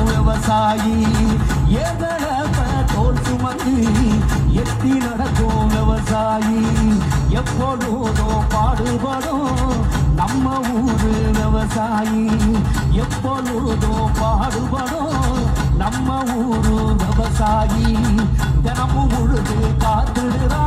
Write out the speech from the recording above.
விவசாயி ஏதளப்ப தோல் சுமந்து எத்தி நடக்கும் விவசாயி எப்பொழுதோ பாடுபடும் நம்ம ஊரு விவசாயி எப்பொழுதோ பாடுபடும் நம்ம ஊரு விவசாயி தினமும் உழுது காத்துடுறா